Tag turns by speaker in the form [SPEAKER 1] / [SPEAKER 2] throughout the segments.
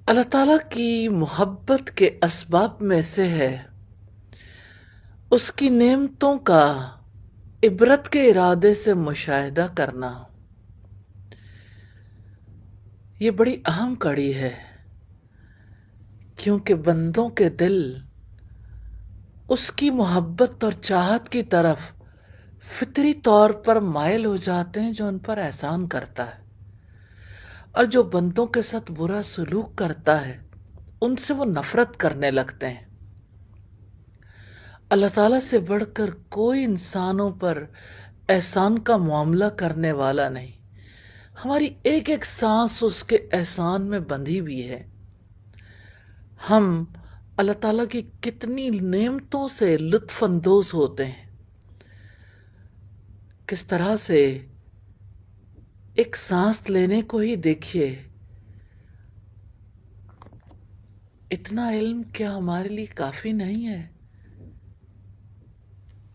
[SPEAKER 1] اللہ تعالیٰ کی محبت کے اسباب میں سے ہے اس کی نعمتوں کا عبرت کے ارادے سے مشاہدہ کرنا۔ یہ بڑی اہم کڑی ہے کیونکہ بندوں کے دل اس کی محبت اور چاہت کی طرف فطری طور پر مائل ہو جاتے ہیں جو ان پر احسان کرتا ہے، اور جو بندوں کے ساتھ برا سلوک کرتا ہے ان سے وہ نفرت کرنے لگتے ہیں۔ اللہ تعالیٰ سے بڑھ کر کوئی انسانوں پر احسان کا معاملہ کرنے والا نہیں۔ ہماری ایک ایک سانس اس کے احسان میں بندھی ہوئی ہے۔ ہم اللہ تعالیٰ کی کتنی نعمتوں سے لطف اندوز ہوتے ہیں، کس طرح سے ایک سانس لینے کو ہی دیکھیے۔ اتنا علم کیا ہمارے لیے کافی نہیں ہے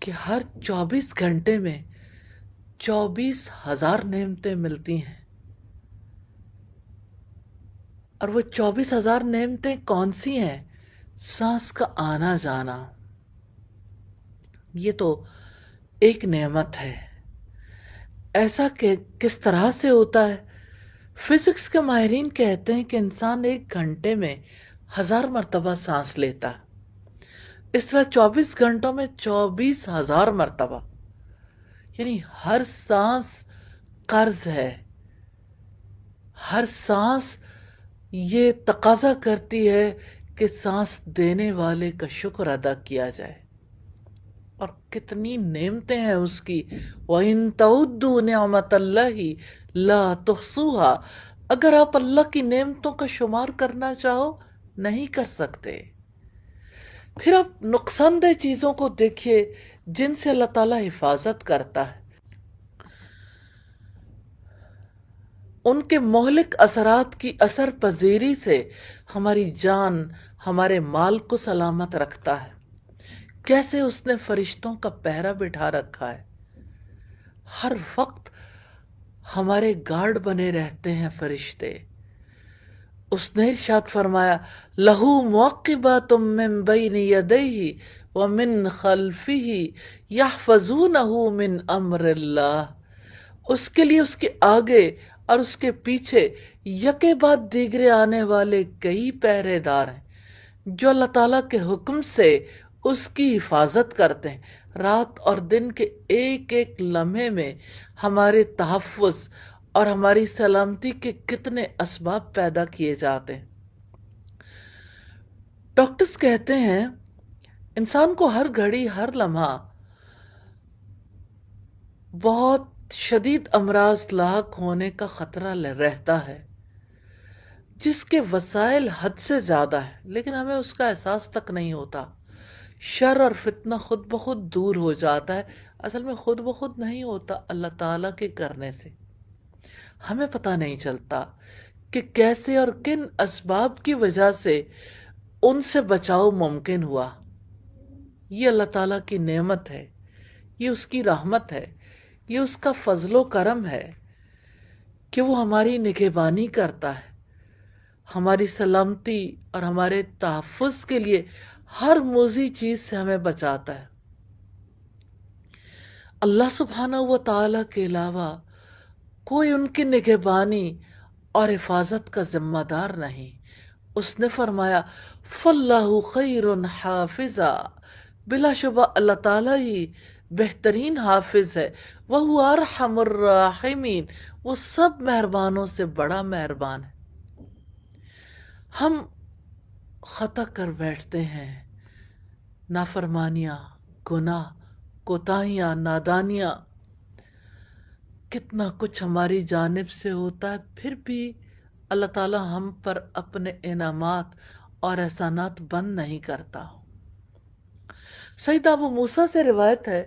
[SPEAKER 1] کہ ہر 24 گھنٹے میں 24,000 نعمتیں ملتی ہیں، اور وہ 24,000 نعمتیں کون سی ہیں؟ سانس کا آنا جانا، یہ تو ایک نعمت ہے۔ ایسا کہ کس طرح سے ہوتا ہے؟ فزکس کے ماہرین کہتے ہیں کہ انسان 1 گھنٹے میں 1000 مرتبہ سانس لیتا ہے۔ اس طرح 24 گھنٹوں میں 24,000 مرتبہ، یعنی ہر سانس قرض ہے۔ ہر سانس یہ تقاضا کرتی ہے کہ سانس دینے والے کا شکر ادا کیا جائے۔ اور کتنی نعمتیں ہیں اس کی، وَإِن تَعُدُّوا نِعْمَتَ اللَّهِ لَا تُحْصُوهَا، اگر آپ اللہ کی نعمتوں کا شمار کرنا چاہو نہیں کر سکتے۔ پھر آپ نقصان دہ چیزوں کو دیکھیے جن سے اللہ تعالیٰ حفاظت کرتا ہے، ان کے مہلک اثرات کی اثر پذیری سے ہماری جان، ہمارے مال کو سلامت رکھتا ہے۔ کیسے اس نے فرشتوں کا پہرا بٹھا رکھا ہے، ہر وقت ہمارے گارڈ بنے رہتے ہیں فرشتے۔ اس نے ارشاد فرمایا، لَهُ مُعَقِّبَاتٌ مِّن بَيْنِ يَدَيْهِ وَمِن خَلْفِهِ يَحْفَظُونَهُ مِنْ أَمْرِ اللَّهِ، اس کے لیے اس کے آگے اور اس کے پیچھے یکے بعد دیگرے آنے والے کئی پہرے دار ہیں جو اللہ تعالیٰ کے حکم سے اس کی حفاظت کرتے ہیں۔ رات اور دن کے ایک ایک لمحے میں ہمارے تحفظ اور ہماری سلامتی کے کتنے اسباب پیدا کیے جاتے ہیں۔ ڈاکٹرز کہتے ہیں انسان کو ہر گھڑی، ہر لمحہ بہت شدید امراض لاحق ہونے کا خطرہ رہتا ہے جس کے وسائل حد سے زیادہ ہیں، لیکن ہمیں اس کا احساس تک نہیں ہوتا۔ شر اور فتنہ خود بخود دور ہو جاتا ہے، اصل میں خود بخود نہیں ہوتا، اللہ تعالیٰ کے کرنے سے۔ ہمیں پتہ نہیں چلتا کہ کیسے اور کن اسباب کی وجہ سے ان سے بچاؤ ممکن ہوا۔ یہ اللہ تعالیٰ کی نعمت ہے، یہ اس کی رحمت ہے، یہ اس کا فضل و کرم ہے کہ وہ ہماری نگہبانی کرتا ہے، ہماری سلامتی اور ہمارے تحفظ کے لیے ہر موذی چیز سے ہمیں بچاتا ہے۔ اللہ سبحانہ و تعالیٰ کے علاوہ کوئی ان کی نگہبانی اور حفاظت کا ذمہ دار نہیں۔ اس نے فرمایا، فَاللَّهُ خَيْرٌ حَافِظًا، بلا شبہ اللہ تعالیٰ ہی بہترین حافظ ہے، وَهُوَ أَرْحَمُ الرَّاحِمِينَ، وہ سب مہربانوں سے بڑا مہربان ہے۔ ہم خطا کر بیٹھتے ہیں، نافرمانیاں، گناہ، کوتاہیاں، نادانیاں، کتنا کچھ ہماری جانب سے ہوتا ہے، پھر بھی اللہ تعالیٰ ہم پر اپنے انعامات اور احسانات بند نہیں کرتا۔ سیدنا ابو موسیٰ سے روایت ہے،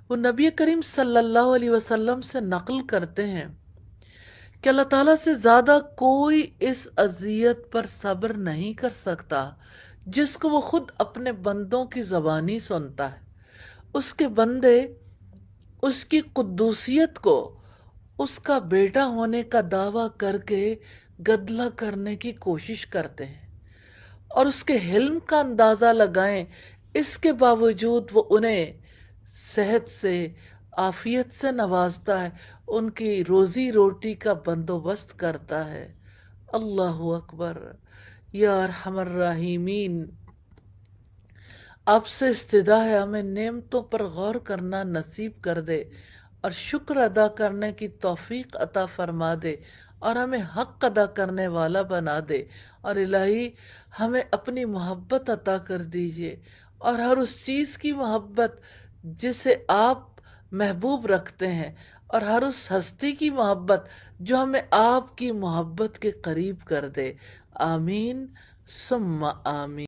[SPEAKER 1] وہ نبی کریم صلی اللہ علیہ وسلم سے نقل کرتے ہیں کہ اللہ تعالیٰ سے زیادہ کوئی اس اذیت پر صبر نہیں کر سکتا جس کو وہ خود اپنے بندوں کی زبانی سنتا ہے۔ اس کے بندے اس کی قدوسیت کو، اس کا بیٹا ہونے کا دعویٰ کر کے گدلا کرنے کی کوشش کرتے ہیں اور اس کے حلم کا اندازہ لگائیں، اس کے باوجود وہ انہیں صحت سے، عافیت سے نوازتا ہے، ان کی روزی روٹی کا بندوبست کرتا ہے۔ اللہ اکبر۔ یا ارحم الراحمین، آپ سے استدعا ہے ہمیں نعمتوں پر غور کرنا نصیب کر دے اور شکر ادا کرنے کی توفیق عطا فرما دے اور ہمیں حق ادا کرنے والا بنا دے، اور الہی ہمیں اپنی محبت عطا کر دیجئے، اور ہر اس چیز کی محبت جسے آپ محبوب رکھتے ہیں، اور ہر اس ہستی کی محبت جو ہمیں آپ کی محبت کے قریب کر دے۔ آمین ثم آمین۔